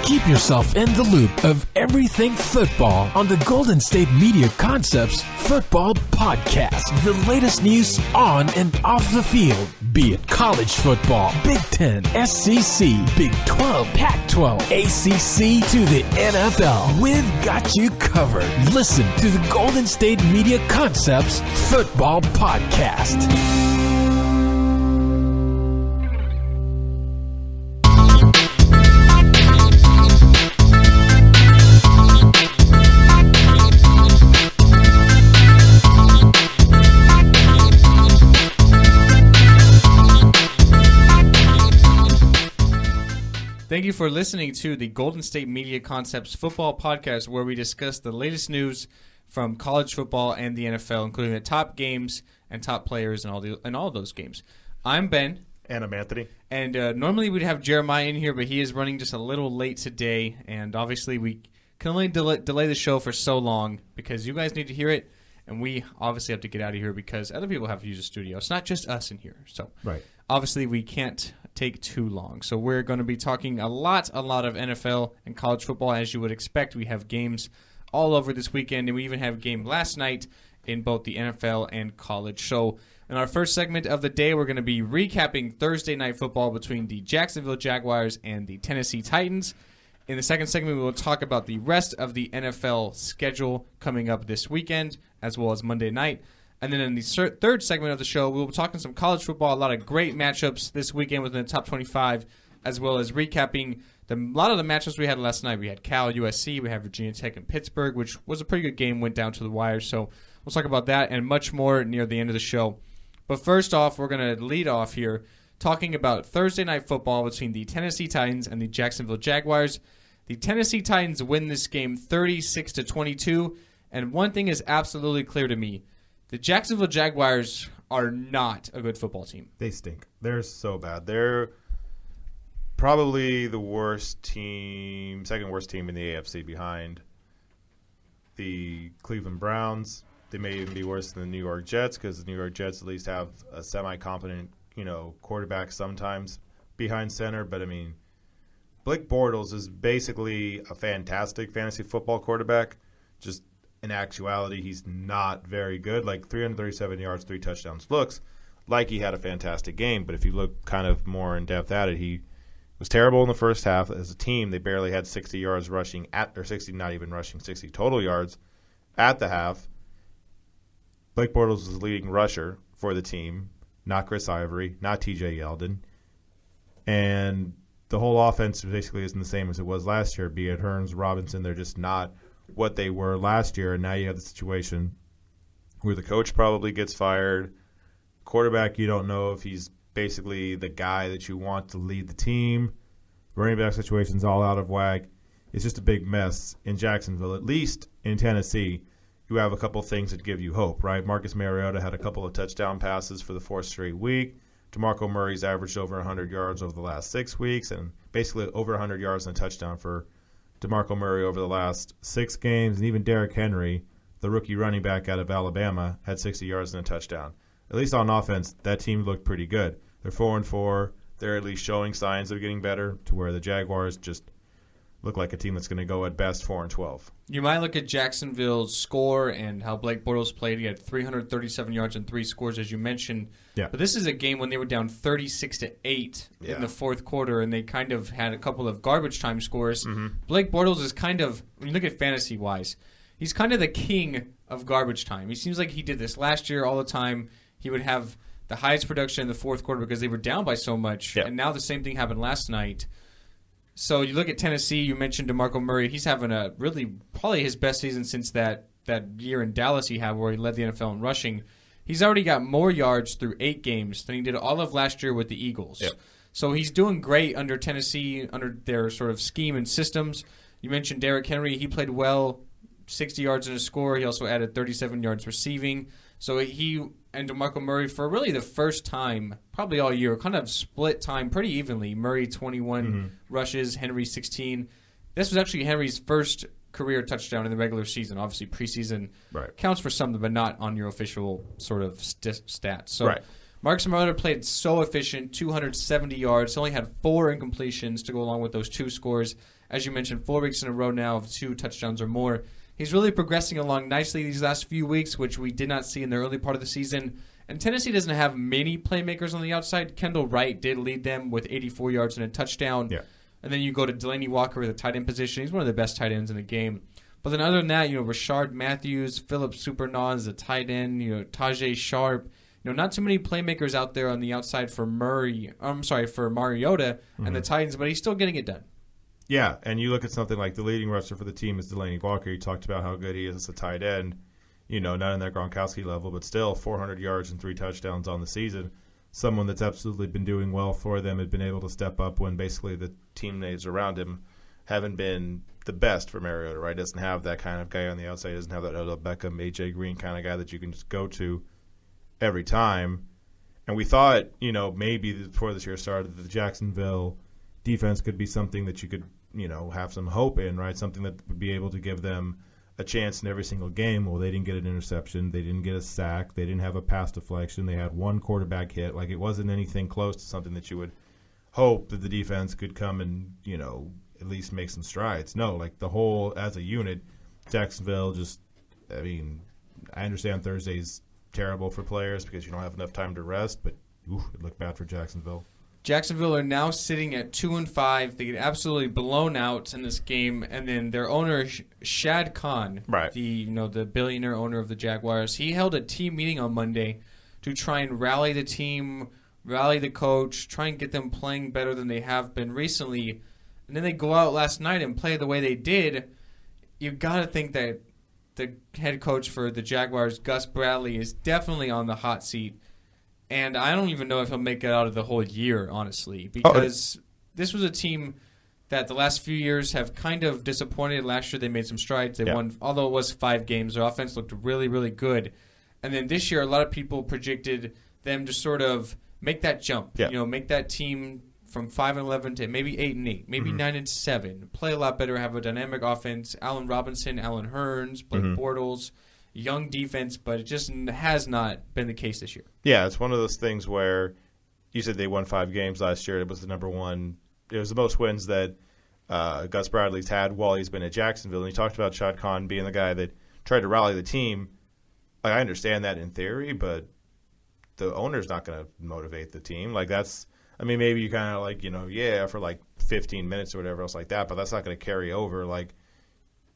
Keep yourself in the loop of everything football on the Golden State Media Concepts Football Podcast. The latest news on and off the field, be it college football, Big Ten, SEC, Big 12, Pac-12, ACC to the NFL. We've got you covered. Listen to the Golden State Media Concepts Football Podcast. Thank you for listening to the Golden State Media Concepts Football Podcast, where we discuss the latest news from college football and the NFL, including the top games and top players and all those games. I'm Ben. And I'm Anthony. And normally we'd have Jeremiah in here, but he is running just a little late today. And obviously we can only delay the show for so long because you guys need to hear it. And we obviously have to get out of here because other people have to use the studio. It's not just us in here. So obviously we can't take too long. So we're going to be talking a lot of NFL and college football. As you would expect, we have games all over this weekend, and we even have a game last night in both the NFL and college. So in our first segment of the day, we're going to be recapping Thursday night football between the Jacksonville Jaguars and the Tennessee Titans. In the second segment, we will talk about the rest of the NFL schedule coming up this weekend, as well as Monday night. And then in the third segment of the show, we will be talking some college football, a lot of great matchups this weekend within the top 25, as well as recapping a lot of the matchups we had last night. We had Cal, USC, we had Virginia Tech and Pittsburgh, which was a pretty good game, went down to the wire. So we'll talk about that and much more near the end of the show. But first off, we're going to lead off here talking about Thursday night football between the Tennessee Titans and the Jacksonville Jaguars. The Tennessee Titans win this game 36-22, and one thing is absolutely clear to me. The Jacksonville Jaguars are not a good football team. They stink. They're so bad. They're probably the worst team, second worst team in the AFC behind the Cleveland Browns. They may even be worse than the New York Jets because the New York Jets at least have a semi-competent, quarterback sometimes behind center. But, Blake Bortles is basically a fantastic fantasy football quarterback. Just in actuality, he's not very good. Like 337 yards, 3 touchdowns. Looks like he had a fantastic game, but if you look kind of more in depth at it, he was terrible in the first half. As a team, they barely had 60 yards rushing or 60, not even rushing, 60 total yards at the half. Blake Bortles was the leading rusher for the team, not Chris Ivory, not TJ Yeldon. And the whole offense basically isn't the same as it was last year, be it Hearns, Robinson. They're just not what they were last year, and now you have the situation where the coach probably gets fired. Quarterback, you don't know if he's basically the guy that you want to lead the team. Running back situation's all out of whack. It's just a big mess in Jacksonville. At least in Tennessee, you have a couple things that give you hope, right? Marcus Mariota had a couple of touchdown passes for the fourth straight week. DeMarco Murray's averaged over 100 yards over the last 6 weeks, and basically over 100 yards and a touchdown for DeMarco Murray over the last 6 games, and even Derrick Henry, the rookie running back out of Alabama, had 60 yards and a touchdown. At least on offense, that team looked pretty good. They're 4-4. They're at least showing signs of getting better, to where the Jaguars just look like a team that's going to go at best 4-12. You might look at Jacksonville's score and how Blake Bortles played. He had 337 yards and 3 scores, as you mentioned. Yeah. But this is a game when they were down 36-8 in the fourth quarter, and they kind of had a couple of garbage time scores. Mm-hmm. Blake Bortles is kind of, when you look at fantasy-wise, he's kind of the king of garbage time. He seems like he did this last year all the time. He would have the highest production in the fourth quarter because they were down by so much, and now the same thing happened last night. So you look at Tennessee, you mentioned DeMarco Murray. He's having a really probably his best season since that year in Dallas he had where he led the NFL in rushing. He's already got more yards through 8 games than he did all of last year with the Eagles. Yep. So he's doing great under Tennessee, under their sort of scheme and systems. You mentioned Derrick Henry. He played well, 60 yards in a score. He also added 37 yards receiving. So he and DeMarco Murray, for really the first time, probably all year, kind of split time pretty evenly. Murray 21 rushes, Henry 16. This was actually Henry's first career touchdown in the regular season. Obviously, preseason counts for something, but not on your official sort of stats. So Marcus Mariota played so efficient, 270 yards, only had 4 incompletions to go along with those 2 scores. as you mentioned, 4 weeks in a row now of 2 touchdowns or more. He's really progressing along nicely these last few weeks, which we did not see in the early part of the season. And Tennessee doesn't have many playmakers on the outside. Kendall Wright did lead them with 84 yards and a touchdown. Yeah. And then you go to Delaney Walker at the tight end position. He's one of the best tight ends in the game. But then other than that, Rashard Matthews, Philip Supernaw is a tight end, Tajay Sharp. Not too many playmakers out there on the outside for Mariota and the Titans, but he's still getting it done. Yeah, and you look at something like the leading rusher for the team is Delaney Walker. You talked about how good he is as a tight end. Not in that Gronkowski level, but still 400 yards and 3 touchdowns on the season. Someone that's absolutely been doing well for them, had been able to step up when basically the teammates around him haven't been the best for Mariota, right? Doesn't have that kind of guy on the outside. Doesn't have that Odell Beckham, A.J. Green kind of guy that you can just go to every time. And we thought, maybe before this year started, that the Jacksonville defense could be something that you could, have some hope in, right? Something that would be able to give them a chance in every single game. Well, they didn't get an interception. They didn't get a sack. They didn't have a pass deflection. They had 1 quarterback hit. Like, it wasn't anything close to something that you would hope that the defense could come and, at least make some strides. No, like the whole, as a unit, Jacksonville just, I understand Thursday's terrible for players because you don't have enough time to rest, but it looked bad for Jacksonville. Jacksonville are now sitting at 2-5. They get absolutely blown out in this game, and then their owner Shad Khan, right, the billionaire owner of the Jaguars, he held a team meeting on Monday to try and rally the team, rally the coach, try and get them playing better than they have been recently. And then they go out last night and play the way they did. You've got to think that the head coach for the Jaguars, Gus Bradley, is definitely on the hot seat. And I don't even know if he'll make it out of the whole year, honestly, because this was a team that the last few years have kind of disappointed. Last year they made some strides. They won, although it was 5 games. Their offense looked really, really good. And then this year, a lot of people predicted them to sort of make that jump, make that team from 5-11 to maybe 8-8, maybe 9-7, play a lot better, have a dynamic offense. Allen Robinson, Allen Hurns, Blake Bortles. Young defense, but it just has not been the case this year. Yeah, it's one of those things where you said they won 5 games last year. It was the number one. It was the most wins that Gus Bradley's had while he's been at Jacksonville. And he talked about Shad Khan being the guy that tried to rally the team. Like, I understand that in theory, but the owner's not going to motivate the team. Like, that's – I mean, maybe you kind of like, for like 15 minutes or whatever else like that, but that's not going to carry over. Like,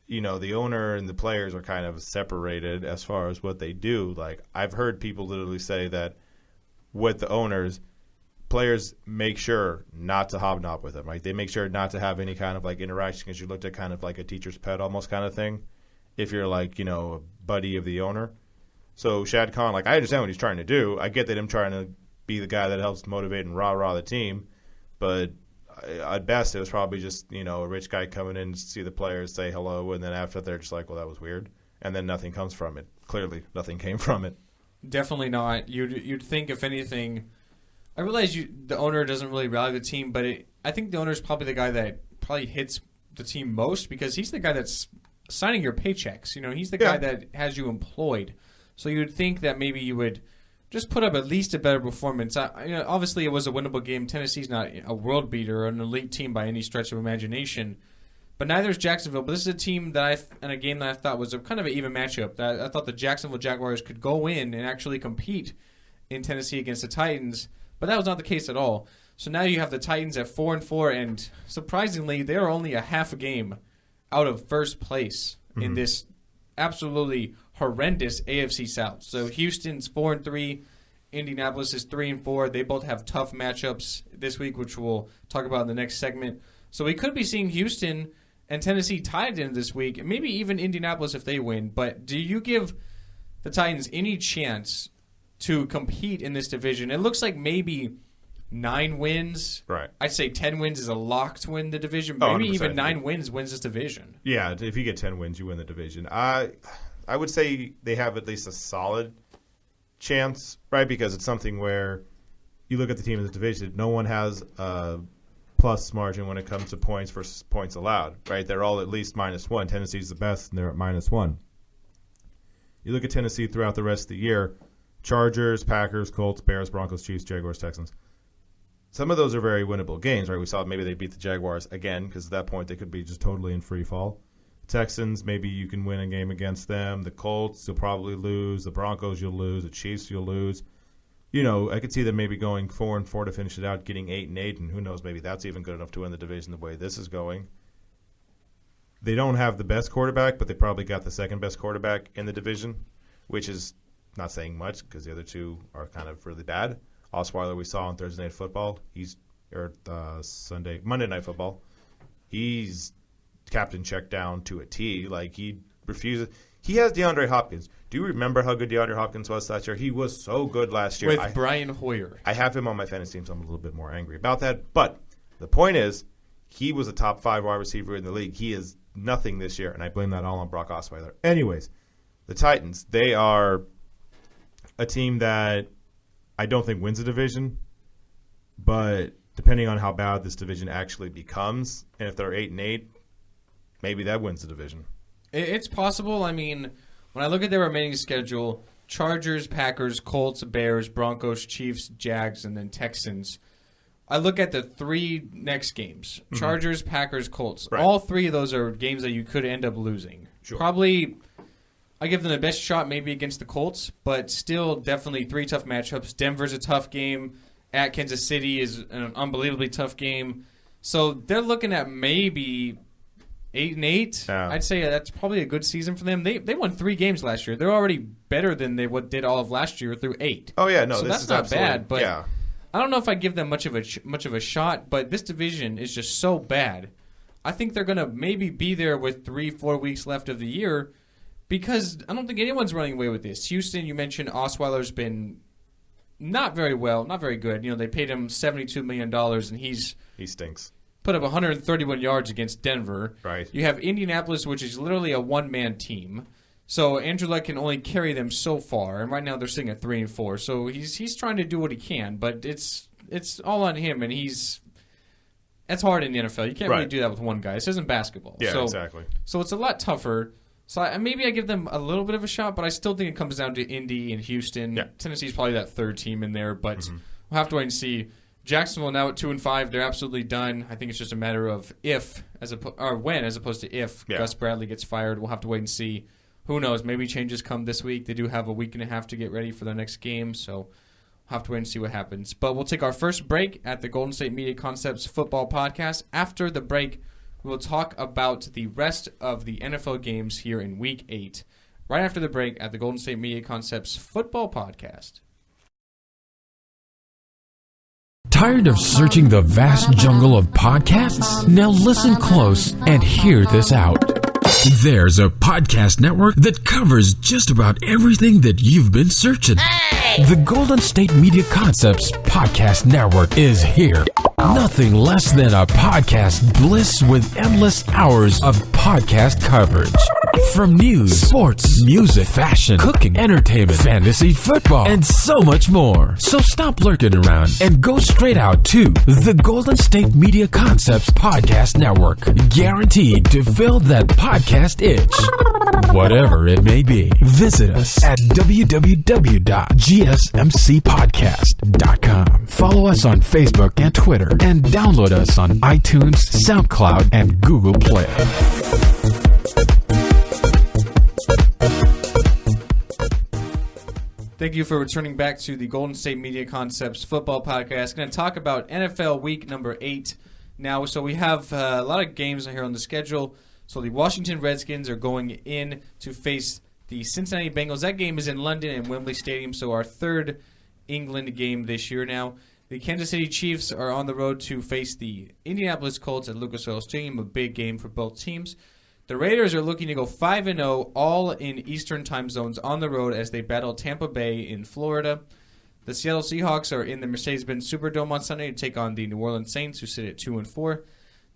the owner and the players are kind of separated as far as what they do. Like, I've heard people literally say that with the owners, players make sure not to hobnob with them. Like, they make sure not to have any kind of like interaction because you looked at kind of like a teacher's pet almost kind of thing if you're like, a buddy of the owner. So Shad Khan, like, I understand what he's trying to do. I get that him trying to be the guy that helps motivate and rah-rah the team, but at best, it was probably just, a rich guy coming in to see the players, say hello, and then after they're just like, well, that was weird. And then nothing comes from it. Clearly, nothing came from it. Definitely not. You'd think, if anything, I realize the owner doesn't really rally the team, but I think the owner is probably the guy that probably hits the team most because he's the guy that's signing your paychecks. He's the guy that has you employed. So you'd think that maybe you would just put up at least a better performance. Obviously, it was a winnable game. Tennessee's not a world beater or an elite team by any stretch of imagination. But neither is Jacksonville. But this is a team and a game that I thought was a kind of an even matchup. I thought the Jacksonville Jaguars could go in and actually compete in Tennessee against the Titans. But that was not the case at all. So now you have the Titans at 4-4, and surprisingly, they are only a half a game out of first place in this absolutely horrendous AFC South. So Houston's 4-3, Indianapolis is 3-4. They both have tough matchups this week, which we'll talk about in the next segment. So we could be seeing Houston and Tennessee tied in this week, and maybe even Indianapolis if they win. But do you give the Titans any chance to compete in this division? It looks like maybe 9 wins. Right. I'd say 10 wins is a lock to win the division. Maybe even 9 wins wins this division. Yeah, if you get 10 wins, you win the division. I would say they have at least a solid chance, right? Because it's something where you look at the team in the division, no one has a plus margin when it comes to points versus points allowed, right? They're all at least -1. Tennessee's the best, and they're at -1. You look at Tennessee throughout the rest of the year, Chargers, Packers, Colts, Bears, Broncos, Chiefs, Jaguars, Texans. some of those are very winnable games, right? We saw maybe they beat the Jaguars again because at that point they could be just totally in free fall. Texans, maybe you can win a game against them. The Colts, you'll probably lose. The Broncos, you'll lose. The Chiefs, you'll lose. I could see them maybe going 4-4 to finish it out, getting 8-8, and who knows, maybe that's even good enough to win the division the way this is going. They don't have the best quarterback, but they probably got the second best quarterback in the division, which is not saying much because the other two are kind of really bad. Osweiler we saw on Thursday Night Football. Monday Night Football. He's captain check down to a T. Like, he refuses. He has DeAndre Hopkins. Do you remember how good DeAndre Hopkins was last year? He was so good last year. With Brian Hoyer. I have him on my fantasy team, so I'm a little bit more angry about that. But the point is, he was a top 5 wide receiver in the league. He is nothing this year, and I blame that all on Brock Osweiler. Anyways, the Titans, they are a team that I don't think wins a division, but depending on how bad this division actually becomes, and if they're 8-8, maybe that wins the division. It's possible. I mean, when I look at their remaining schedule, Chargers, Packers, Colts, Bears, Broncos, Chiefs, Jags, and then Texans, I look at the 3 next games. Mm-hmm. Chargers, Packers, Colts. Right. All 3 of those are games that you could end up losing. Sure. Probably, I give them the best shot maybe against the Colts, but still definitely 3 tough matchups. Denver's a tough game. At Kansas City is an unbelievably tough game. So they're looking at maybe 8-8. Yeah. I'd say that's probably a good season for them. They won 3 games last year. They're already better than they did all of last year through 8. Oh yeah, no, so this that's is not absolutely bad. But yeah. I don't know if I give them much of a shot. But this division is just so bad. I think they're gonna maybe be there with 3-4 weeks left of the year because I don't think anyone's running away with this. Houston, you mentioned Osweiler's been not very well, not very good. They paid him $72 million, and he stinks. Put up 131 yards against Denver. Right. You have Indianapolis, which is literally a one-man team. So Andrew Luck can only carry them so far, and right now they're sitting at 3-4. So he's trying to do what he can, but it's all on him, and that's hard in the NFL. You can't really do that with one guy. This isn't basketball. Yeah, exactly. So it's a lot tougher. So maybe I give them a little bit of a shot, but I still think it comes down to Indy and Houston. Yeah. Tennessee's probably that third team in there, but we'll have to wait and see. Jacksonville now at 2-5, they're absolutely done. I think it's just a matter of when, as opposed to if Gus Bradley gets fired. We'll have to wait and see. Who knows? Maybe changes come this week. They do have a week and a half to get ready for their next game, so we'll have to wait and see what happens. But we'll take our first break at the Golden State Media Concepts Football Podcast. After the break, we'll talk about the rest of the NFL games here in Week 8. Right after the break at the Golden State Media Concepts Football Podcast. Tired of searching the vast jungle of podcasts? Now listen close and hear this out. There's a podcast network that covers just about everything that you've been searching. Hey! The Golden State Media Concepts Podcast Network is here. Nothing less than a podcast bliss with endless hours of podcast coverage. From news, sports, music, fashion, cooking, entertainment, fantasy, football, and so much more. So stop lurking around and go straight out to the Golden State Media Concepts Podcast Network. Guaranteed to fill that podcast itch. Whatever it may be. Visit us at www.gsmcpodcast.com. Follow us on Facebook and Twitter, and download us on iTunes, SoundCloud, and Google Play. Thank you for returning back to the Golden State Media Concepts Football Podcast. Going to talk about NFL Week number 8 now. So we have a lot of games here on the schedule. So the Washington Redskins are going in to face the Cincinnati Bengals. That game is in London and Wembley Stadium, so our third England game this year now. The Kansas City Chiefs are on the road to face the Indianapolis Colts at Lucas Oil Stadium, a big game for both teams. The Raiders are looking to go 5-0, all in Eastern time zones on the road as they battle Tampa Bay in Florida. The Seattle Seahawks are in the Mercedes-Benz Superdome on Sunday to take on the New Orleans Saints, who sit at 2-4.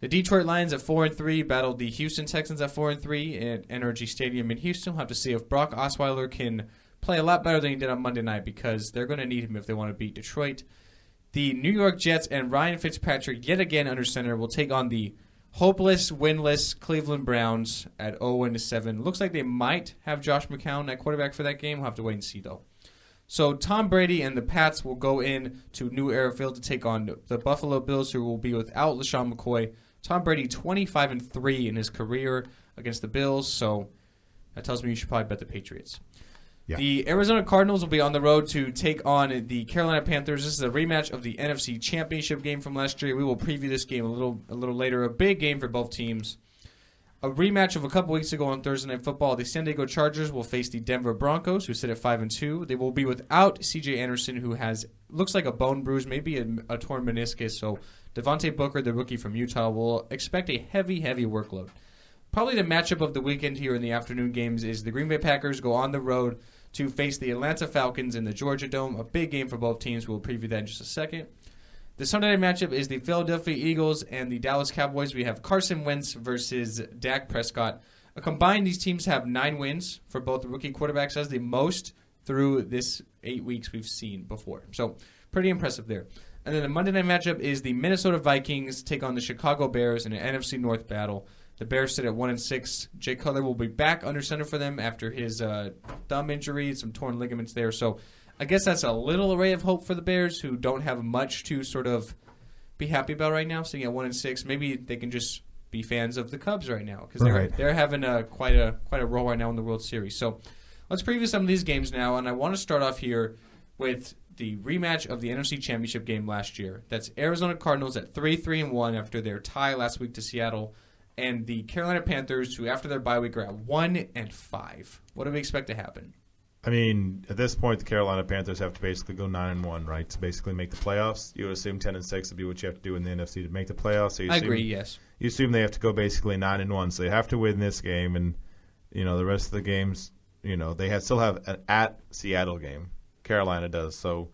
The Detroit Lions at 4-3 battled the Houston Texans at 4-3 at NRG Stadium in Houston. We'll have to see if Brock Osweiler can play a lot better than he did on Monday night because they're going to need him if they want to beat Detroit. The New York Jets and Ryan Fitzpatrick, yet again under center, will take on the hopeless, winless Cleveland Browns at 0-7. Looks like they might have Josh McCown at quarterback for that game. We'll have to wait and see, though. So Tom Brady and the Pats will go in to New Era Field to take on the Buffalo Bills, who will be without LaShawn McCoy. Tom Brady 25-3 in his career against the Bills, so that tells me you should probably bet the Patriots. Yeah. The Arizona Cardinals will be on the road to take on the Carolina Panthers. This is a rematch of the NFC Championship game from last year. We will preview this game a little later. A big game for both teams. A rematch of a couple weeks ago on Thursday Night Football. The San Diego Chargers will face the Denver Broncos, who sit at 5-2. They will be without C.J. Anderson, who looks like a bone bruise, maybe a torn meniscus. So Devontae Booker, the rookie from Utah, will expect a heavy workload. Probably the matchup of the weekend here in the afternoon games is the Green Bay Packers go on the road to face the Atlanta Falcons in the Georgia Dome. A big game for both teams. We'll preview that in just a second. The Sunday night matchup is the Philadelphia Eagles and the Dallas Cowboys. We have Carson Wentz versus Dak Prescott. Combined, these teams have 9 wins for both rookie quarterbacks. That's the most through this 8 weeks we've seen before. So pretty impressive there. And then the Monday night matchup is the Minnesota Vikings take on the Chicago Bears in an NFC North battle. The Bears sit at 1-6. Jay Cutler will be back under center for them after his thumb injury, some torn ligaments there. So I guess that's a little ray of hope for the Bears, who don't have much to sort of be happy about right now, sitting at 1-6. Maybe they can just be fans of the Cubs right now because they're having quite a role right now in the World Series. So let's preview some of these games now, and I want to start off here with the rematch of the NFC Championship game last year. That's Arizona Cardinals at 3-1 after their tie last week to Seattle, and the Carolina Panthers, who after their bye week are at 1-5. What do we expect to happen? I mean, at this point, the Carolina Panthers have to basically go 9-1, right, to basically make the playoffs. You would assume 10-6 would be what you have to do in the NFC to make the playoffs. So I agree. Yes. You assume they have to go basically 9-1, so they have to win this game, and the rest of the games, they still have an at Seattle game. Carolina does, so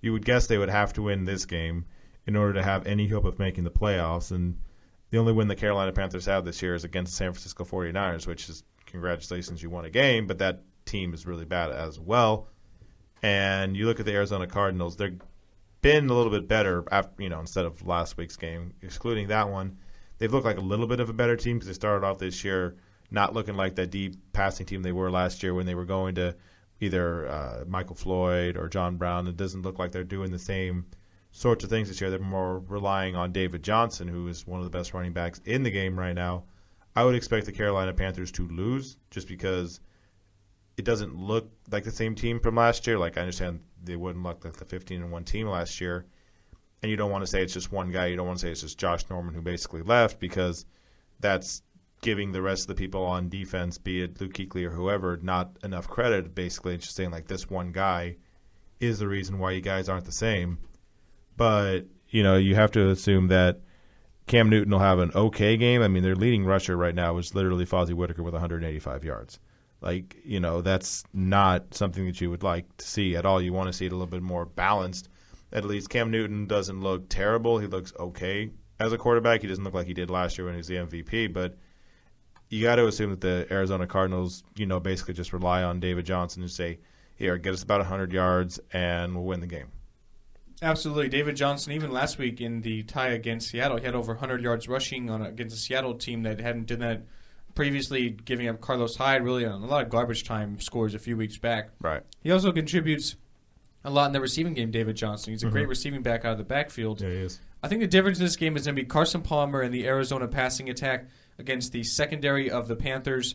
you would guess they would have to win this game in order to have any hope of making the playoffs. And the only win the Carolina Panthers have this year is against the San Francisco 49ers, which is congratulations, you won a game, but that team is really bad as well. And you look at the Arizona Cardinals, they've been a little bit better after, instead of last week's game. Excluding that one, they've looked like a little bit of a better team because they started off this year not looking like that deep passing team they were last year when they were going to either Michael Floyd or John Brown. It doesn't look like they're doing the same sorts of things this year. They're more relying on David Johnson, who is one of the best running backs in the game right now. I would expect the Carolina Panthers to lose just because it doesn't look like the same team from last year. Like, I understand they wouldn't look like the 15-1 team last year. And you don't want to say it's just one guy. You don't want to say it's just Josh Norman who basically left, because that's giving the rest of the people on defense, be it Luke Kuechly or whoever, not enough credit. Basically, it's just saying, like, this one guy is the reason why you guys aren't the same. But, you have to assume that Cam Newton will have an okay game. I mean, their leading rusher right now is literally Fozzie Whitaker with 185 yards. Like, that's not something that you would like to see at all. You want to see it a little bit more balanced. At least Cam Newton doesn't look terrible. He looks okay as a quarterback. He doesn't look like he did last year when he was the MVP. But you got to assume that the Arizona Cardinals, basically just rely on David Johnson and say, here, get us about 100 yards and we'll win the game. Absolutely. David Johnson, even last week in the tie against Seattle, he had over 100 yards rushing against a Seattle team that hadn't done that previously, giving up Carlos Hyde really on a lot of garbage time scores a few weeks back. Right. He also contributes a lot in the receiving game, David Johnson. He's a great receiving back out of the backfield. Yeah, he is. I think the difference in this game is going to be Carson Palmer and the Arizona passing attack against the secondary of the Panthers.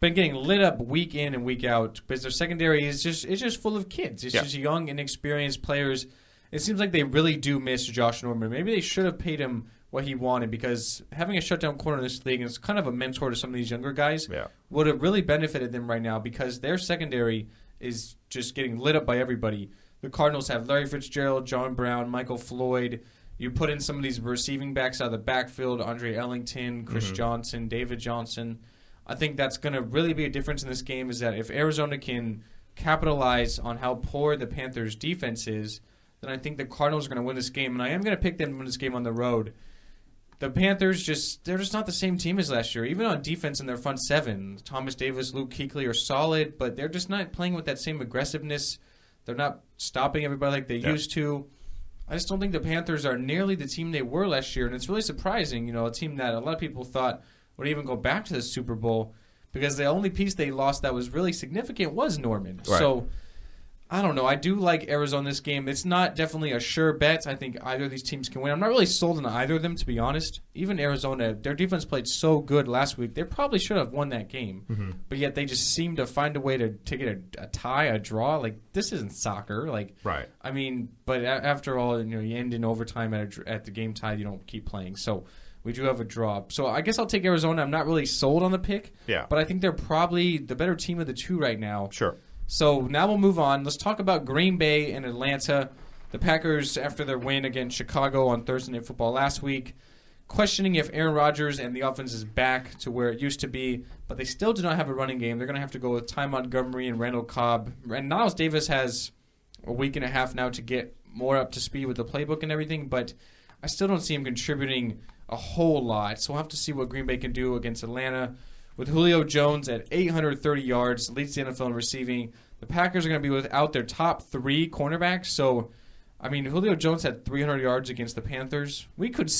Been getting lit up week in and week out because their secondary is just full of kids. It's just young, inexperienced players. It seems like they really do miss Josh Norman. Maybe they should have paid him what he wanted, because having a shutdown corner in this league, and it's kind of a mentor to some of these younger guys, would have really benefited them right now, because their secondary is just getting lit up by everybody. The Cardinals have Larry Fitzgerald, John Brown, Michael Floyd. You put in some of these receiving backs out of the backfield, Andre Ellington, Chris Johnson, David Johnson. I think that's going to really be a difference in this game, is that if Arizona can capitalize on how poor the Panthers' defense is, then I think the Cardinals are going to win this game. And I am going to pick them to win this game on the road. The Panthers, they're just not the same team as last year. Even on defense in their front seven, Thomas Davis, Luke Kuechly are solid, but they're just not playing with that same aggressiveness. They're not stopping everybody like they used to. I just don't think the Panthers are nearly the team they were last year, and it's really surprising. A team that a lot of people thought would even go back to the Super Bowl, because the only piece they lost that was really significant was Norman. Right. So I don't know. I do like Arizona this game. It's not definitely a sure bet. I think either of these teams can win. I'm not really sold on either of them, to be honest. Even Arizona, their defense played so good last week. They probably should have won that game. But yet they just seem to find a way to get a tie, a draw. Like, this isn't soccer. Like, Right. I mean, but after all, you end in overtime at the game tie. You don't keep playing. So we do have a draw. So I guess I'll take Arizona. I'm not really sold on the pick. Yeah. But I think they're probably the better team of the two right now. Sure. So now we'll move on. Let's talk about Green Bay and Atlanta. The Packers, after their win against Chicago on Thursday Night Football last week, questioning if Aaron Rodgers and the offense is back to where it used to be, but they still do not have a running game. They're going to have to go with Ty Montgomery and Randall Cobb. And Niles Davis has a week and a half now to get more up to speed with the playbook and everything, but I still don't see him contributing a whole lot. So we'll have to see what Green Bay can do against Atlanta. With Julio Jones at 830 yards, leads the NFL in receiving. The Packers are going to be without their top 3 cornerbacks. So, I mean, Julio Jones had 300 yards against the Panthers. We could,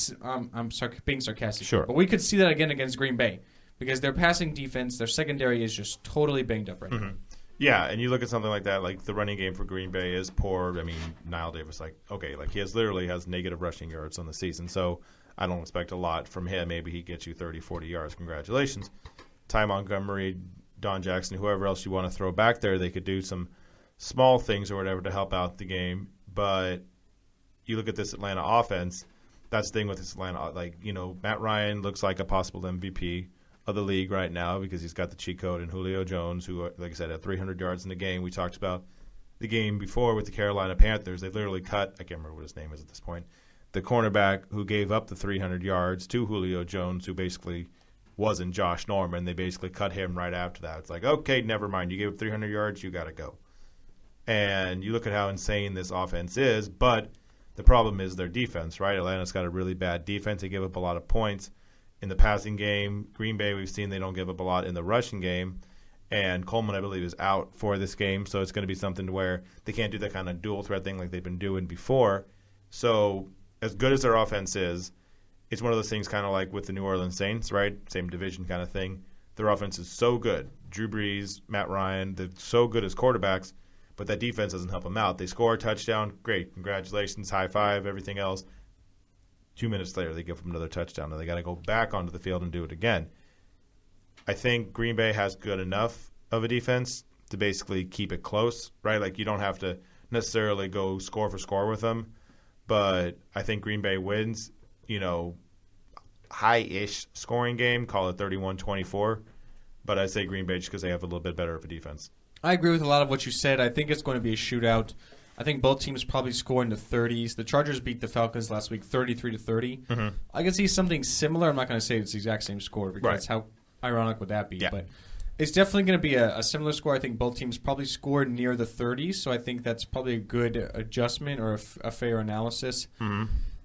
being sarcastic, sure, but we could see that again against Green Bay because their passing defense, their secondary is just totally banged up right now. Yeah, and you look at something like that, like the running game for Green Bay is poor. I mean, Niles Davis, he literally has negative rushing yards on the season, so I don't expect a lot from him. Maybe he gets you 30, 40 yards. Congratulations. Ty Montgomery, Don Jackson, whoever else you want to throw back there, they could do some small things or whatever to help out the game. But you look at this Atlanta offense, that's the thing with this Atlanta. Matt Ryan looks like a possible MVP of the league right now because he's got the cheat code, and Julio Jones, who, like I said, had 300 yards in the game. We talked about the game before with the Carolina Panthers. They literally cut, I can't remember what his name is at this point, the cornerback who gave up the 300 yards to Julio Jones, who basically wasn't Josh Norman. They basically cut him right after that. It's like, okay, never mind. You gave up 300 yards, you got to go. And you look at how insane this offense is, but the problem is their defense, right? Atlanta's got a really bad defense. They give up a lot of points in the passing game. Green Bay, we've seen they don't give up a lot in the rushing game. And Coleman, I believe, is out for this game, so it's going to be something to where they can't do that kind of dual threat thing like they've been doing before. So as good as their offense is, it's one of those things kind of like with the New Orleans Saints, right? Same division kind of thing. Their offense is so good. Drew Brees, Matt Ryan, they're so good as quarterbacks, but that defense doesn't help them out. They score a touchdown, great, congratulations, high five, everything else. 2 minutes later, they give them another touchdown, and they got to go back onto the field and do it again. I think Green Bay has good enough of a defense to basically keep it close, right? Like, you don't have to necessarily go score for score with them, but I think Green Bay wins, high-ish scoring game, call it 31-24, but I'd say Green Bay just because they have a little bit better of a defense. I agree with a lot of what you said. I think it's going to be a shootout. I think both teams probably score in the 30s. The Chargers beat the Falcons last week 33-30. I can see something similar. I'm not going to say it's the exact same score because how ironic would that be? Yeah. But it's definitely going to be a similar score. I think both teams probably score near the 30s, so I think that's probably a good adjustment or a fair analysis.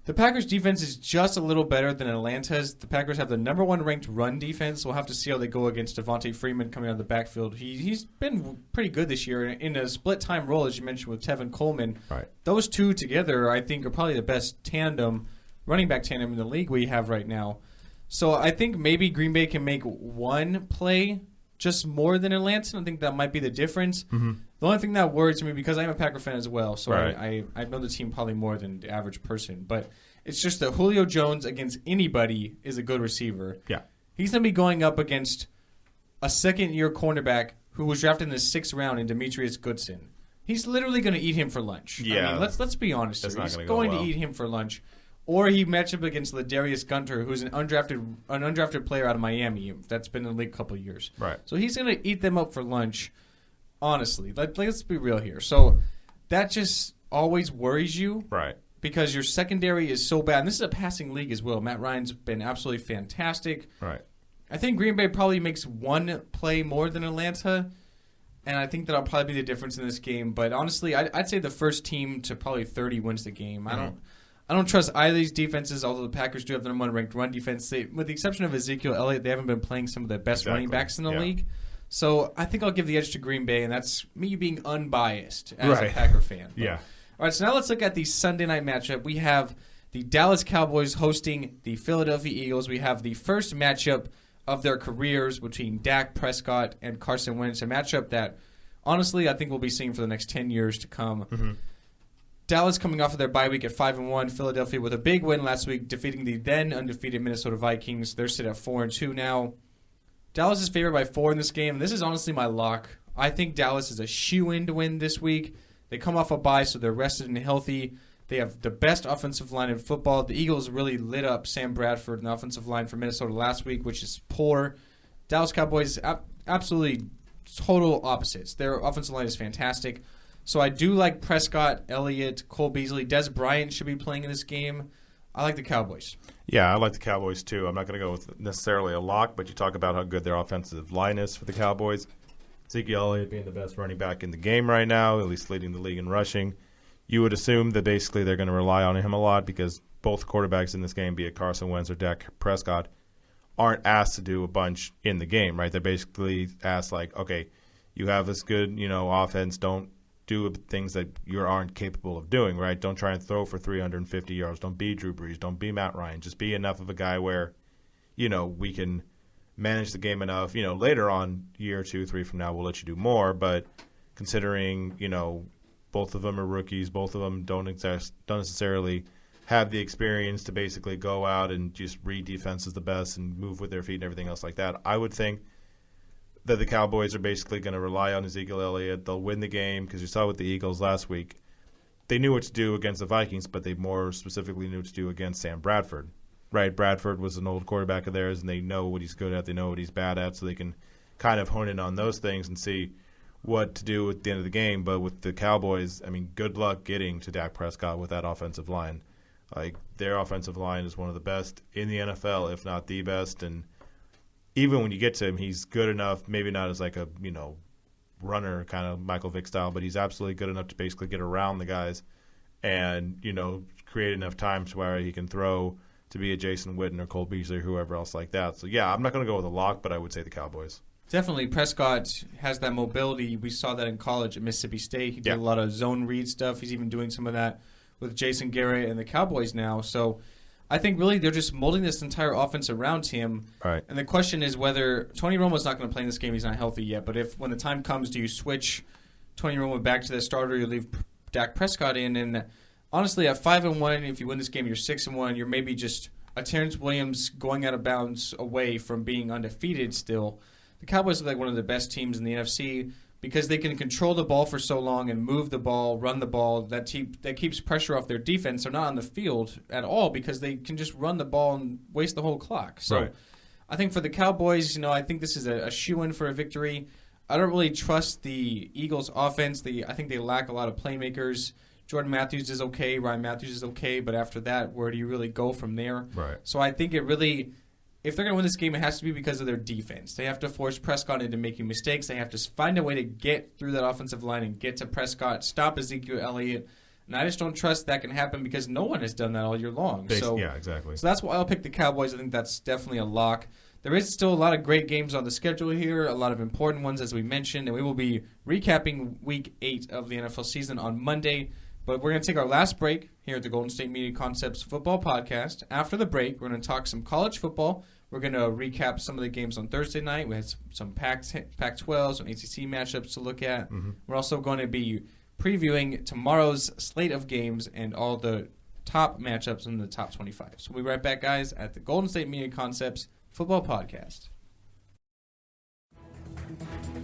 The Packers' defense is just a little better than Atlanta's. The Packers have the number 1 ranked run defense. We'll have to see how they go against Devontae Freeman coming out of the backfield. He's been pretty good this year in a split-time role, as you mentioned, with Tevin Coleman. Right. Those two together, I think, are probably the best running back tandem in the league we have right now. So I think maybe Green Bay can make one play just more than Atlanta. I think that might be the difference. The only thing that worries me, because I'm a Packer fan as well, so right. I know the team probably more than the average person, but it's just that Julio Jones against anybody is a good receiver. Yeah. He's going to be going up against a second-year cornerback who was drafted in the 6th round in Demetrius Goodson. He's literally going to eat him for lunch. Yeah. I mean, let's be honest here. He's going to eat him for lunch. Or he matched up against Ladarius Gunter, who's an undrafted player out of Miami that's been in the league a couple of years. Right. So he's going to eat them up for lunch, honestly. Let's be real here. So that just always worries you. Right. Because your secondary is so bad. And this is a passing league as well. Matt Ryan's been absolutely fantastic. Right. I think Green Bay probably makes one play more than Atlanta, and I think that'll probably be the difference in this game. But honestly, I'd say the first team to probably 30 wins the game. I don't trust either of these defenses, although the Packers do have the number 1 ranked run defense. With the exception of Ezekiel Elliott, they haven't been playing some of the best running backs in the league. So I think I'll give the edge to Green Bay, and that's me being unbiased as a Packer fan. But, yeah. All right, so now let's look at the Sunday night matchup. We have the Dallas Cowboys hosting the Philadelphia Eagles. We have the first matchup of their careers between Dak Prescott and Carson Wentz, a matchup that honestly I think we'll be seeing for the next 10 years to come. Mm-hmm. Dallas coming off of their bye week at 5-1. Philadelphia with a big win last week, defeating the then undefeated Minnesota Vikings. They're sitting at 4-2 now. Dallas is favored by 4 in this game. This is honestly my lock. I think Dallas is a shoo-in to win this week. They come off a bye, so they're rested and healthy. They have the best offensive line in football. The Eagles really lit up Sam Bradford in the offensive line for Minnesota last week, which is poor. Dallas Cowboys, absolutely total opposites. Their offensive line is fantastic. So I do like Prescott, Elliott, Cole Beasley. Des Bryant should be playing in this game. I like the Cowboys. Yeah, I like the Cowboys too. I'm not going to go with necessarily a lock, but you talk about how good their offensive line is for the Cowboys. Ezekiel Elliott being the best running back in the game right now, at least leading the league in rushing. You would assume that basically they're going to rely on him a lot because both quarterbacks in this game, be it Carson Wentz or Dak Prescott, aren't asked to do a bunch in the game, right? They're basically asked like, okay, you have this good, offense. Don't do things that you aren't capable of doing, right? Don't try and throw for 350 yards. Don't be Drew Brees. Don't be Matt Ryan. Just be enough of a guy where, we can manage the game enough. Later on, year 2, 3 from now, we'll let you do more. But considering, both of them are rookies, both of them don't necessarily have the experience to basically go out and just read defenses the best and move with their feet and everything else like that. I would think that the Cowboys are basically going to rely on Ezekiel Elliott. They'll win the game because you saw with the Eagles last week. They knew what to do against the Vikings, but they more specifically knew what to do against Sam Bradford. Right? Bradford was an old quarterback of theirs, and they know what he's good at. They know what he's bad at, so they can kind of hone in on those things and see what to do at the end of the game. But with the Cowboys, good luck getting to Dak Prescott with that offensive line. Like, their offensive line is one of the best in the NFL, if not the best, and even when you get to him, he's good enough, maybe not as like a, runner kind of Michael Vick style, but he's absolutely good enough to basically get around the guys and, create enough time to where he can throw to be a Jason Witten or Cole Beasley or whoever else like that. So, yeah, I'm not going to go with a lock, but I would say the Cowboys. Definitely. Prescott has that mobility. We saw that in college at Mississippi State. He did a lot of zone read stuff. He's even doing some of that with Jason Garrett and the Cowboys now. So I think really they're just molding this entire offense around him. Right. And the question is whether Tony Romo's not going to play in this game. He's not healthy yet. But if when the time comes, do you switch Tony Romo back to the starter? You leave Dak Prescott in. And honestly, at 5-1, if you win this game, you're 6-1. You're maybe just a Terrence Williams going out of bounds away from being undefeated still. The Cowboys look like one of the best teams in the NFC because they can control the ball for so long and move the ball, run the ball. That keeps pressure off their defense. They're not on the field at all because they can just run the ball and waste the whole clock. So right. I think for the Cowboys, I think this is a shoo-in for a victory. I don't really trust the Eagles' offense. I think they lack a lot of playmakers. Jordan Matthews is okay. Ryan Matthews is okay. But after that, where do you really go from there? Right. So I think it really – if they're going to win this game, it has to be because of their defense. They have to force Prescott into making mistakes. They have to find a way to get through that offensive line and get to Prescott, stop Ezekiel Elliott. And I just don't trust that can happen because no one has done that all year long. Yeah, exactly. So that's why I'll pick the Cowboys. I think that's definitely a lock. There is still a lot of great games on the schedule here, a lot of important ones, as we mentioned, and we will be recapping Week 8 of the NFL season on Monday. But we're going to take our last break here at the Golden State Media Concepts Football Podcast. After the break, we're going to talk some college football. We're going to recap some of the games on Thursday night. We had some Pac-12, some ACC matchups to look at. Mm-hmm. We're also going to be previewing tomorrow's slate of games and all the top matchups in the top 25. So we'll be right back, guys, at the Golden State Media Concepts Football Podcast.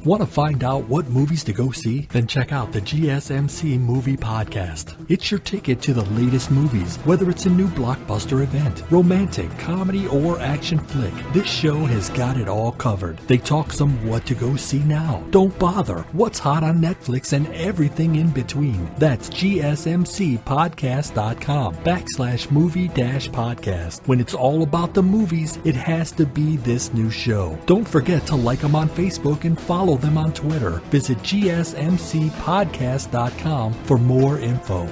Want to find out what movies to go see? Then check out the GSMC Movie Podcast. It's your ticket to the latest movies, whether it's a new blockbuster event, romantic, comedy, or action flick. This show has got it all covered. They talk some what to go see now. Don't bother. What's hot on Netflix and everything in between. That's GSMCpodcast.com/movie-podcast. When it's all about the movies, it has to be this new show. Don't forget to like them on Facebook and follow them on Twitter. Visit GSMCpodcast.com for more info.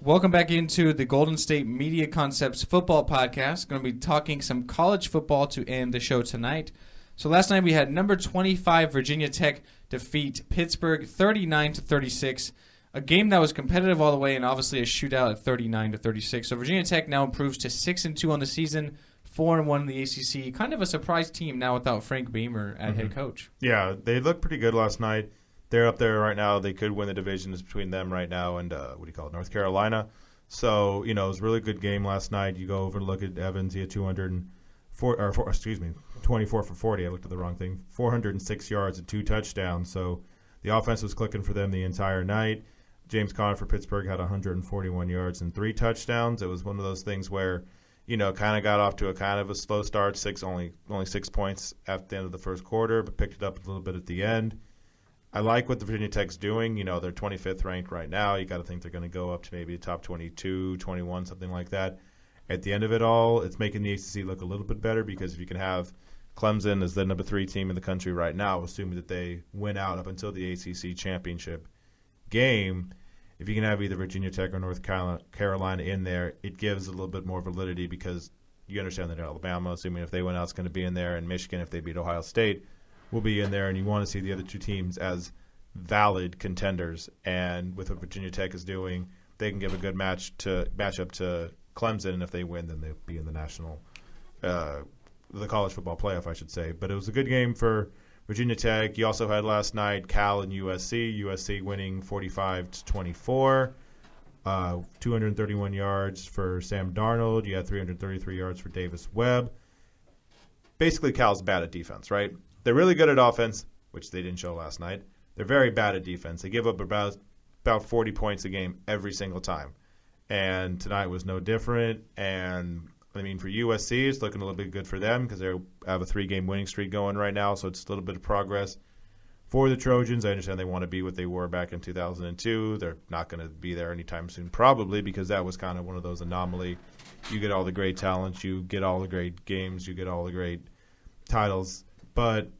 Welcome back into the Golden State Media Concepts Football Podcast. Going to be talking some college football to end the show tonight. So last night we had number 25 Virginia Tech defeat Pittsburgh 39-36. a game that was competitive all the way and obviously a shootout at 39-36. So Virginia Tech now improves to 6-2 on the season, 4-1 in the ACC. Kind of a surprise team now without Frank Beamer at head coach. Yeah, they looked pretty good last night. They're up there right now. They could win the division. It's between them right now and North Carolina. So, it was a really good game last night. You go over and look at Evans. He had 24 for 40. I looked at the wrong thing. 406 yards and 2 touchdowns. So the offense was clicking for them the entire night. James Conner for Pittsburgh had 141 yards and 3 touchdowns. It was one of those things where, kind of got off to a kind of a slow start. Only 6 points at the end of the first quarter, but picked it up a little bit at the end. I like what the Virginia Tech's doing. They're 25th ranked right now. You got to think they're going to go up to maybe the top 22, 21, something like that. At the end of it all, it's making the ACC look a little bit better because if you can have Clemson as the number 3 team in the country right now, assuming that they win out up until the ACC championship game, if you can have either Virginia Tech or North Carolina in there, it gives a little bit more validity because you understand that Alabama, assuming if they win out, is going to be in there, and Michigan, if they beat Ohio State, will be in there, and you want to see the other 2 teams as valid contenders. And with what Virginia Tech is doing, they can give a good match up to Clemson, and if they win, then they'll be in the the college football playoff, I should say. But it was a good game for Virginia Tech. You also had last night Cal and USC. USC winning 45-24. 231 yards for Sam Darnold. You had 333 yards for Davis Webb. Basically, Cal's bad at defense, right? They're really good at offense, which they didn't show last night. They're very bad at defense. They give up about 40 points a game every single time. And tonight was no different. And, for USC, it's looking a little bit good for them because they have a 3-game winning streak going right now, so it's a little bit of progress. For the Trojans, I understand they want to be what they were back in 2002. They're not going to be there anytime soon, probably, because that was kind of one of those anomaly. You get all the great talent, you get all the great games, you get all the great titles. But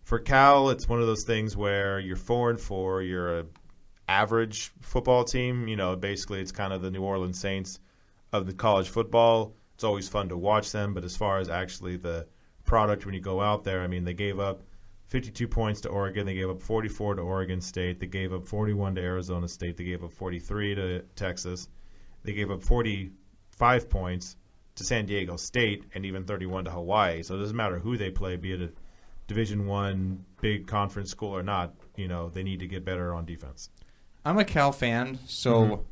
for Cal, it's one of those things where you're 4-4, you're an average football team. Basically it's kind of the New Orleans Saints of the college football. It's always fun to watch them, but as far as actually the product when you go out there, they gave up 52 points to Oregon. They gave up 44 to Oregon State. They gave up 41 to Arizona State. They gave up 43 to Texas. They gave up 45 points to San Diego State and even 31 to Hawaii. So it doesn't matter who they play, be it a Division I big conference school or not, they need to get better on defense. I'm a Cal fan, so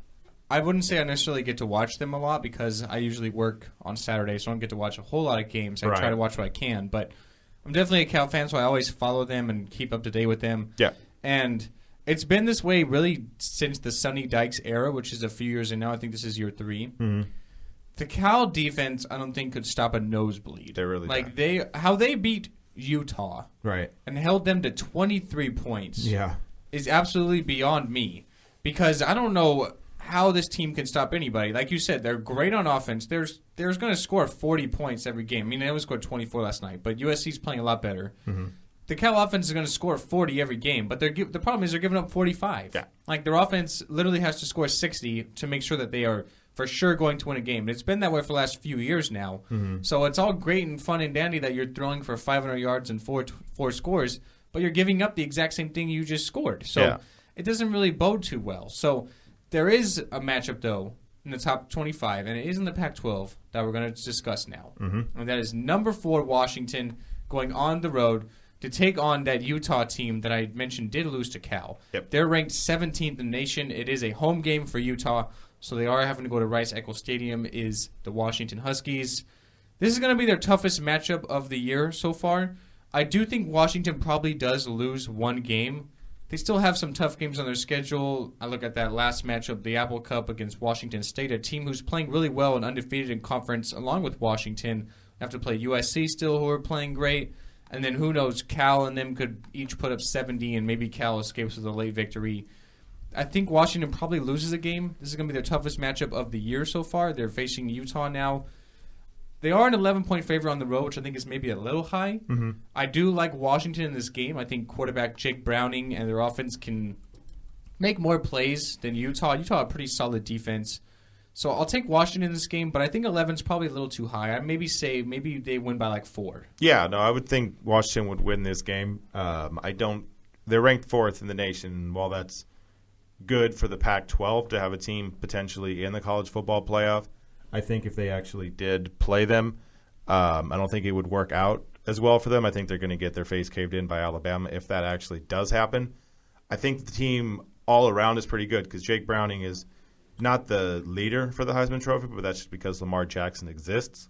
I wouldn't say I necessarily get to watch them a lot because I usually work on Saturday, so I don't get to watch a whole lot of games. I try to watch what I can, but I'm definitely a Cal fan, so I always follow them and keep up to date with them. Yeah. And it's been this way really since the Sonny Dykes era, which is a few years in now. I think this is year 3. Mm-hmm. The Cal defense, I don't think, could stop a nosebleed. They're really how they beat Utah and held them to 23 points is absolutely beyond me because I don't know how this team can stop anybody. Like you said, they're great on offense. There's going to score 40 points every game. They only scored 24 last night, but USC's playing a lot better. Mm-hmm. The Cal offense is going to score 40 every game, but the problem is they're giving up 45. Yeah. Their offense literally has to score 60 to make sure that they are for sure going to win a game. And it's been that way for the last few years now. Mm-hmm. So it's all great and fun and dandy that you're throwing for 500 yards and four scores, but you're giving up the exact same thing you just scored. So it doesn't really bode too well. So there is a matchup, though, in the top 25, and it is in the Pac-12 that we're going to discuss now. Mm-hmm. And that is number 4 Washington going on the road to take on that Utah team that I mentioned did lose to Cal. Yep. They're ranked 17th in the nation. It is a home game for Utah, so they are having to go to Rice-Eccles Stadium, is the Washington Huskies. This is going to be their toughest matchup of the year so far. I do think Washington probably does lose one game. They still have some tough games on their schedule. I look at that last matchup, the Apple Cup against Washington State, a team who's playing really well and undefeated in conference along with Washington. They have to play USC still, who are playing great. And then who knows, Cal and them could each put up 70, and maybe Cal escapes with a late victory. I think Washington probably loses a game. This is going to be their toughest matchup of the year so far. They're facing Utah now. They are an 11-point favorite on the road, which I think is maybe a little high. Mm-hmm. I do like Washington in this game. I think quarterback Jake Browning and their offense can make more plays than Utah. Utah, a pretty solid defense. So I'll take Washington in this game, but I think 11 is probably a little too high. I maybe they win by 4. Yeah, no, I would think Washington would win this game. They're ranked 4th in the nation. While that's good for the Pac-12 to have a team potentially in the college football playoff. I think if they actually did play them, I don't think it would work out as well for them. I think they're going to get their face caved in by Alabama if that actually does happen. I think the team all around is pretty good because Jake Browning is not the leader for the Heisman Trophy, but that's just because Lamar Jackson exists.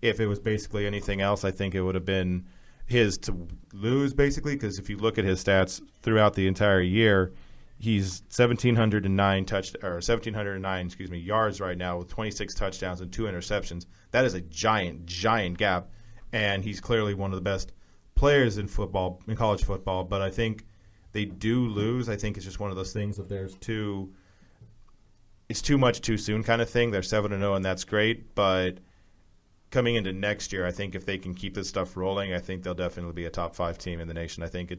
If it was basically anything else, I think it would have been his to lose, basically, because if you look at his stats throughout the entire year, he's 1,709 yards right now with 26 touchdowns and 2 interceptions. That is a giant, giant gap, and he's clearly one of the best players in football, in college football. But I think they do lose. I think it's just one of those things if there's it's too much too soon kind of thing. They're 7-0, and that's great, but coming into next year, I think if they can keep this stuff rolling, I think they'll definitely be a top 5 team in the nation. I think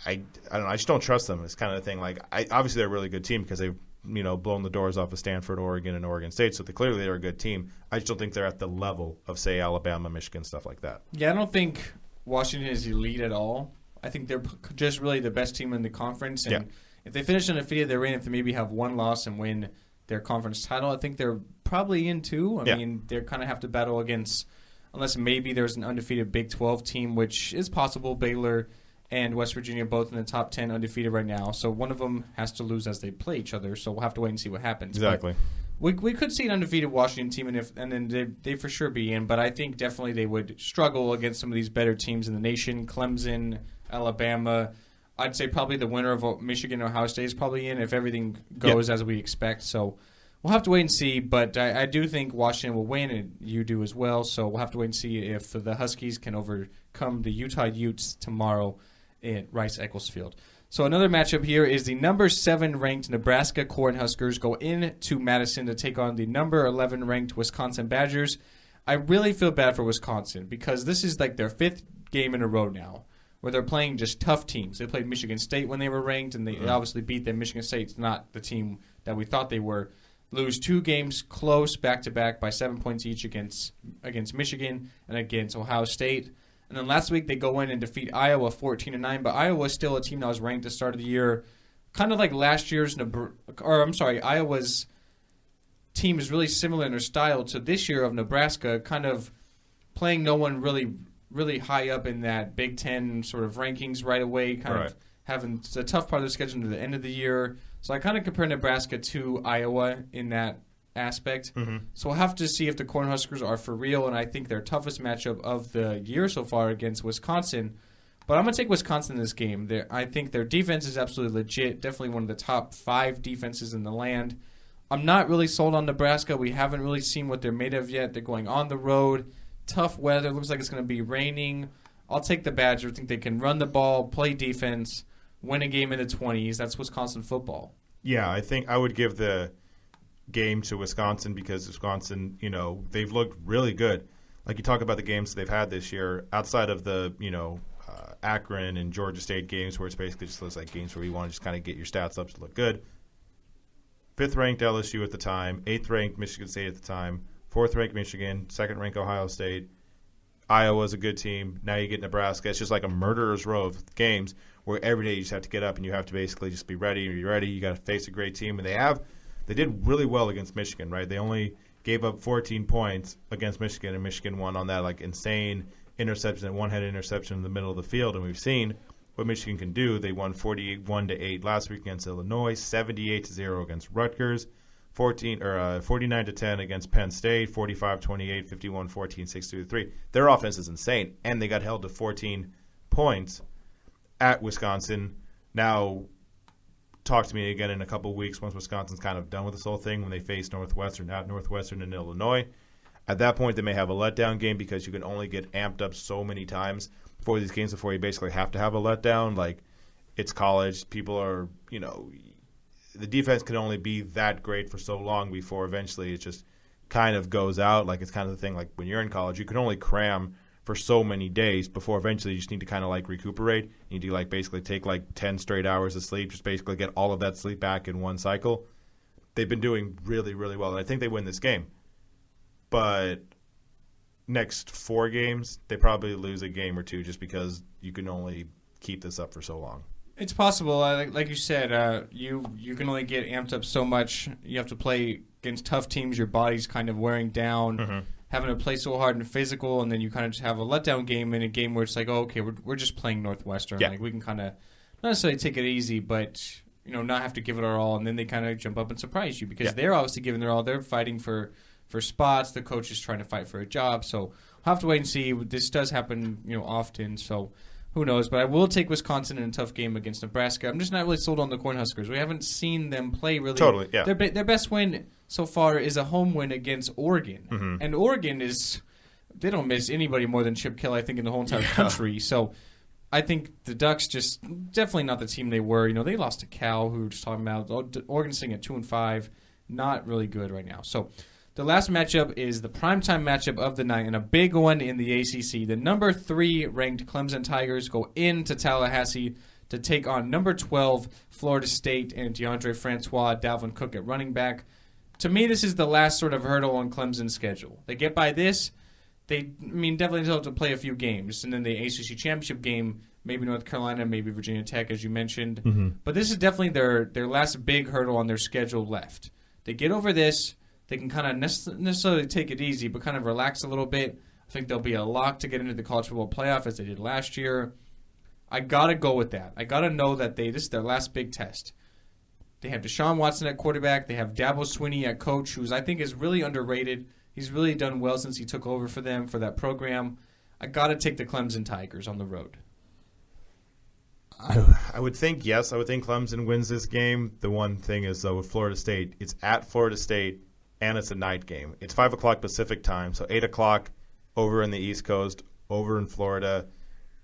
I don't know. I just don't trust them. It's kind of the thing. Like, obviously they're a really good team because they've blown the doors off of Stanford, Oregon, and Oregon State. So clearly they're a good team. I just don't think they're at the level of, say, Alabama, Michigan, stuff like that. Yeah, I don't think Washington is elite at all. I think they're just really the best team in the conference. And if they finish undefeated, they're in. If they maybe have one loss and win their conference title, I think they're probably in too. I mean, they kind of have to battle against, unless maybe there's an undefeated Big 12 team, which is possible. Baylor and West Virginia both in the top 10 undefeated right now. So one of them has to lose as they play each other. So we'll have to wait and see what happens. Exactly. But we could see an undefeated Washington team, and then they for sure be in. But I think definitely they would struggle against some of these better teams in the nation. Clemson, Alabama. I'd say probably the winner of Michigan and Ohio State is probably in if everything goes as we expect. So we'll have to wait and see. But I do think Washington will win, and you do as well. So we'll have to wait and see if the Huskies can overcome the Utah Utes tomorrow at Rice-Eccles Field. So another matchup here is the number 7 ranked Nebraska Cornhuskers go into Madison to take on the number 11 ranked Wisconsin Badgers. I really feel bad for Wisconsin because this is like their 5th game in a row now where they're playing just tough teams. They played Michigan State when they were ranked, and they obviously beat them. Michigan State's not the team that we thought they were. Lose 2 games close back-to-back by 7 points each against Michigan and against Ohio State. And then last week they go in and defeat Iowa 14-9, but Iowa is still a team that was ranked at the start of the year, kind of like last year's Iowa's team is really similar in their style to this year of Nebraska, kind of playing no one really high up in that Big Ten sort of rankings right away, kind of having a tough part of the schedule to the end of the year. So I kind of compare Nebraska to Iowa in that aspect. So we'll have to see if the Cornhuskers are for real, and I think their toughest matchup of the year so far against Wisconsin. But I'm going to take Wisconsin in this game. I think their defense is absolutely legit, definitely one of the top 5 defenses in the land. I'm not really sold on Nebraska. We haven't really seen what they're made of yet. They're going on the road, tough weather, looks like it's going to be raining. I'll take the Badgers. I think they can run the ball, play defense, win a game in the 20s. That's Wisconsin football. Yeah, I think I would give the game to Wisconsin because Wisconsin, they've looked really good. Like you talk about the games they've had this year, outside of the, Akron and Georgia State games where it's basically just looks like games where you want to just kind of get your stats up to look good. 5th-ranked LSU at the time, 8th-ranked Michigan State at the time, 4th-ranked Michigan, 2nd-ranked Ohio State. Iowa's a good team. Now you get Nebraska. It's just like a murderer's row of games where every day you just have to get up and you have to basically just be ready. You're ready. You got to face a great team, and they did really well against Michigan, right? They only gave up 14 points against Michigan, and Michigan won on that like insane interception and one-handed interception in the middle of the field. And we've seen what Michigan can do. They won 41-8 last week against Illinois, 78-0 against Rutgers, 49-10 against Penn State, 45-28, 51-14, 6-3. Their offense is insane, and they got held to 14 points at Wisconsin. Now, talk to me again in a couple weeks once Wisconsin's kind of done with this whole thing when they face Northwestern at Northwestern and Illinois. At that point, they may have a letdown game because you can only get amped up so many times for these games before you basically have to have a letdown. Like, it's college. People are, the defense can only be that great for so long before eventually it just kind of goes out. Like, it's kind of the thing, like, when you're in college, you can only cram for so many days before eventually you just need to kind of, like, recuperate. You need to, like, basically take, like, 10 straight hours of sleep, just basically get all of that sleep back in one cycle. They've been doing really, really well, and I think they win this game. But next 4 games, they probably lose a game or 2 just because you can only keep this up for so long. It's possible. Like you said, you can only get amped up so much. You have to play against tough teams. Your body's kind of wearing down, having to play so hard and physical, and then you kind of just have a letdown game in a game where it's like, oh, okay, we're just playing Northwestern. Yeah. Like we can kind of not necessarily take it easy, but not have to give it our all, and then they kind of jump up and surprise you because they're obviously giving their all. They're fighting for spots. The coach is trying to fight for a job. So we'll have to wait and see. This does happen, often. So who knows? But I will take Wisconsin in a tough game against Nebraska. I'm just not really sold on the Cornhuskers. We haven't seen them play really. Totally, yeah. Their best win so far is a home win against Oregon, and Oregon they don't miss anybody more than Chip Kelly, I think, in the whole entire country. So I think the Ducks just definitely not the team they were. They lost to Cal, who we were just talking about. Oregon's sitting at 2-5, not really good right now. So the last matchup is the primetime matchup of the night, and a big one in the ACC. The number 3 ranked Clemson Tigers go into Tallahassee to take on number 12 Florida State and DeAndre Francois, Dalvin Cook at running back. To me, this is the last sort of hurdle on Clemson's schedule. They get by this. They definitely still have to play a few games, and then the ACC championship game, maybe North Carolina, maybe Virginia Tech, as you mentioned. But this is definitely their last big hurdle on their schedule left. They get over this. They can kind of necessarily take it easy, but kind of relax a little bit. I think they'll be a lock to get into the college football playoff as they did last year. I got to go with that. I got to know that this is their last big test. They have Deshaun Watson at quarterback. They have Dabo Swinney at coach, who I think is really underrated. He's really done well since he took over for them, for that program. I got to take the Clemson Tigers on the road. I would think yes. I would think Clemson wins this game. The one thing is, though, with Florida State, it's at Florida State, and it's a night game. It's 5 o'clock Pacific time, so 8 o'clock over in the East Coast, over in Florida.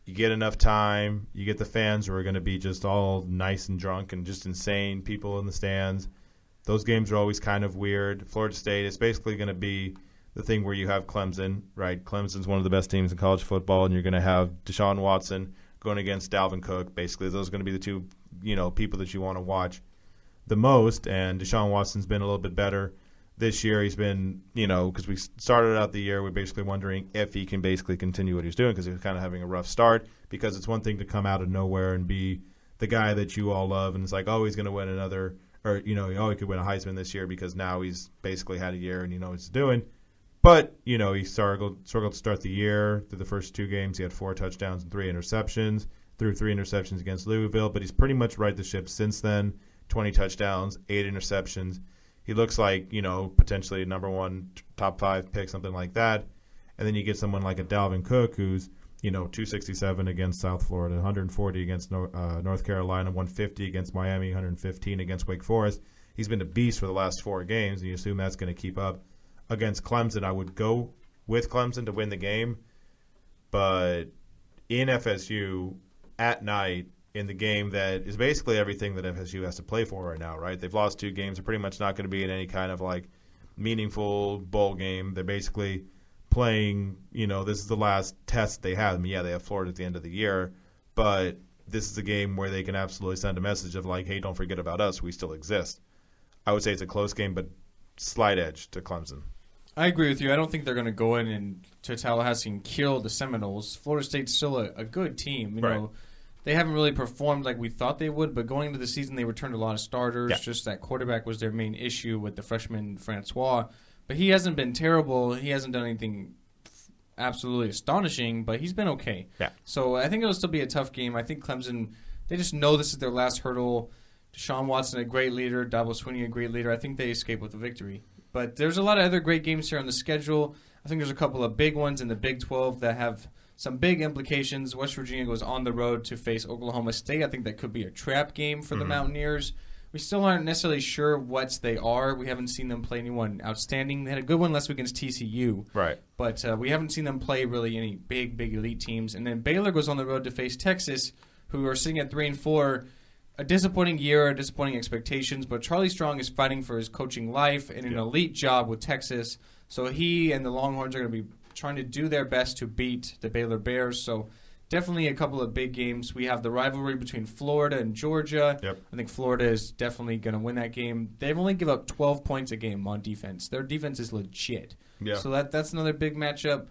You get enough time. You get the fans who are going to be just all nice and drunk and just insane people in the stands. Those games are always kind of weird. Florida State is basically going to be the thing where you have Clemson, right? Clemson's one of the best teams in college football, and you're going to have Deshaun Watson going against Dalvin Cook. Basically, those are going to be the two, people that you want to watch the most. And Deshaun Watson's been a little bit better this year. He's been, because we started out the year, we're basically wondering if he can basically continue what he's doing because he was kind of having a rough start. Because it's one thing to come out of nowhere and be the guy that you all love, and it's like, oh, he's going to win another, or he could win a Heisman this year because now he's basically had a year and what he's doing. But, he struggled to start the year. Through the first 2 games, he had 4 touchdowns and 3 interceptions. Threw 3 interceptions against Louisville, but he's pretty much right the ship since then. 20 touchdowns, 8 interceptions. He looks like, potentially a number 1, top 5 pick, something like that. And then you get someone like a Dalvin Cook who's, 267 against South Florida, 140 against North Carolina, 150 against Miami, 115 against Wake Forest. He's been a beast for the last 4 games, and you assume that's going to keep up. Against Clemson, I would go with Clemson to win the game. But in FSU, at night, in the game that is basically everything that FSU has to play for right now, right? They've lost 2 games. They're pretty much not going to be in any kind of, meaningful bowl game. They're basically playing, this is the last test they have. They have Florida at the end of the year. But this is a game where they can absolutely send a message of, hey, don't forget about us. We still exist. I would say it's a close game, but slight edge to Clemson. I agree with you. I don't think they're going to go in and to Tallahassee and kill the Seminoles. Florida State's still a good team. They haven't really performed like we thought they would, but going into the season, they returned a lot of starters. Yeah. Just that quarterback was their main issue with the freshman Francois. But he hasn't been terrible. He hasn't done anything absolutely astonishing, but he's been okay. Yeah. So I think it'll still be a tough game. I think Clemson, they just know this is their last hurdle. Deshaun Watson, a great leader. Dabo Swinney, a great leader. I think they escape with a victory. But there's a lot of other great games here on the schedule. I think there's a couple of big ones in the Big 12 that have some big implications. West Virginia goes on the road to face Oklahoma State. I think that could be a trap game for the Mountaineers. We still aren't necessarily sure what they are. We haven't seen them play anyone outstanding. They had a good one last week against TCU. Right. But we haven't seen them play really any big elite teams. And then Baylor goes on the road to face Texas, who are sitting at 3-4. A disappointing year, disappointing expectations, but Charlie Strong is fighting for his coaching life and an elite job with Texas. So he and the Longhorns are going to be trying to do their best to beat the Baylor Bears. So definitely a couple of big games. We have the rivalry between Florida and Georgia. Yep. I think Florida is definitely going to win that game. They've only given up 12 points a game on defense. Their defense is legit. Yeah. So that's another big matchup.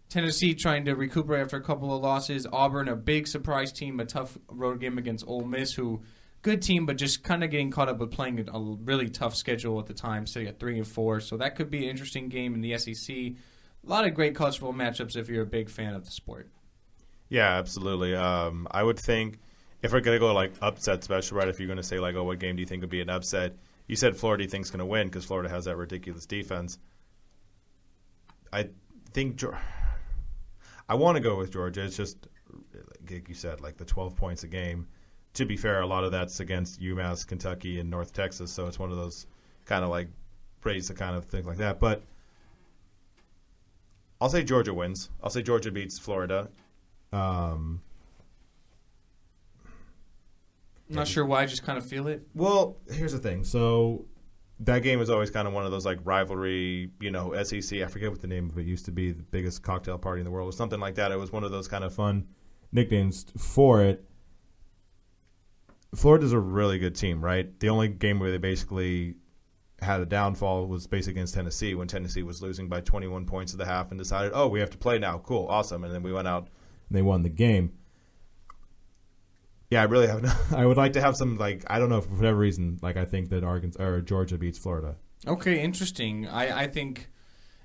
Tennessee trying to recuperate after a couple of losses. Auburn, a big surprise team, a tough road game against Ole Miss, who good team, but just kind of getting caught up with playing a really tough schedule at the time, sitting at 3-4. So that could be an interesting game in the SEC. A lot of great college football matchups if you're a big fan of the sport. Yeah, absolutely. I would think if we're going to go like upset special, right, if you're going to say like, oh, what game do you think would be an upset? You said Florida you think's going to win because Florida has that ridiculous defense. I think I want to go with Georgia. It's just, like you said, like the 12 points a game. To be fair, a lot of that's against UMass, Kentucky, and North Texas, so it's one of those kind of like race to kind of think like that. But I'll say Georgia wins. I'll say Georgia beats Florida. I'm not sure why. I just kind of feel it. Well, here's the thing. So that game is always kind of one of those like rivalry, SEC. I forget what the name of it used to be, the biggest cocktail party in the world or something like that. It was one of those kind of fun nicknames for it. Florida's a really good team, right? The only game where they basically had a downfall was basically against Tennessee when Tennessee was losing by 21 points at the half and decided, oh, we have to play now. Cool, awesome. And then we went out and they won the game. Yeah, I really have. I would like to have some, like, I don't know, for whatever reason, like I think that Georgia beats Florida. Okay, interesting. I think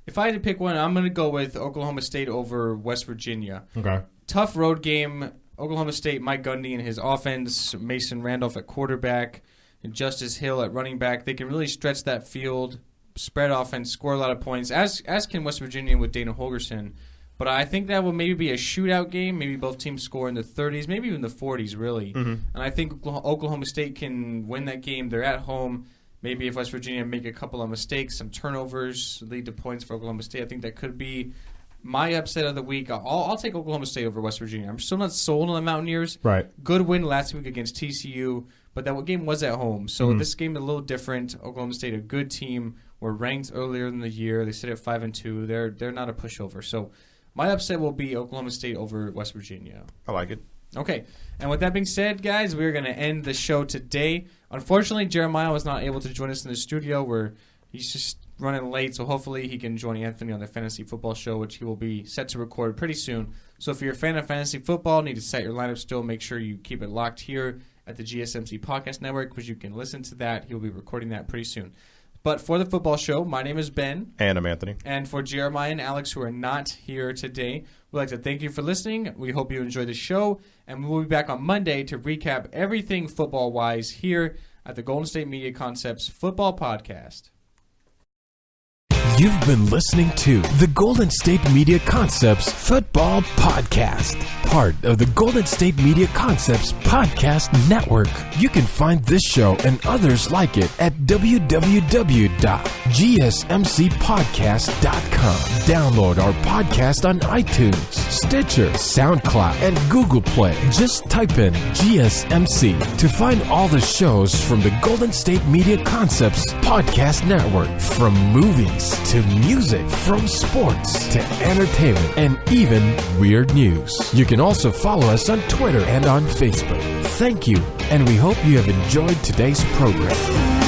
if I had to pick one, I'm going to go with Oklahoma State over West Virginia. Okay. Tough road game. Oklahoma State, Mike Gundy and his offense, Mason Randolph at quarterback, and Justice Hill at running back. They can really stretch that field, spread offense, score a lot of points, as can West Virginia with Dana Holgorsen. But I think that will maybe be a shootout game. Maybe both teams score in the 30s, maybe even the 40s, really. Mm-hmm. And I think Oklahoma State can win that game. They're at home. Maybe if West Virginia make a couple of mistakes, some turnovers lead to points for Oklahoma State, I think that could be my upset of the week. I'll take Oklahoma State over West Virginia. I'm still not sold on the Mountaineers. Right. Good win last week against TCU, but that game was at home. So this game is a little different. Oklahoma State, a good team, were ranked earlier in the year. They sit at 5-2. They're not a pushover. So my upset will be Oklahoma State over West Virginia. I like it. Okay. And with that being said, guys, we're going to end the show today. Unfortunately, Jeremiah was not able to join us in the studio. He's just running late, so hopefully he can join Anthony on the Fantasy Football Show, which he will be set to record pretty soon. So if you're a fan of fantasy football, need to set your lineup still, make sure you keep it locked here at the GSMC Podcast Network, because you can listen to that. He'll be recording that pretty soon. But for the football show, my name is Ben. And I'm Anthony. And for Jeremiah and Alex, who are not here today, we'd like to thank you for listening. We hope you enjoy the show, and we'll be back on Monday to recap everything football-wise here at the Golden State Media Concepts Football Podcast. You've been listening to the Golden State Media Concepts Football Podcast, part of the Golden State Media Concepts Podcast Network. You can find this show and others like it at www.gsmcpodcast.com. Download our podcast on iTunes, Stitcher, SoundCloud, and Google Play. Just type in GSMC to find all the shows from the Golden State Media Concepts Podcast Network, from movies to music, from sports to entertainment, and even weird news. You can also follow us on Twitter and on Facebook. Thank you, and we hope you have enjoyed today's program.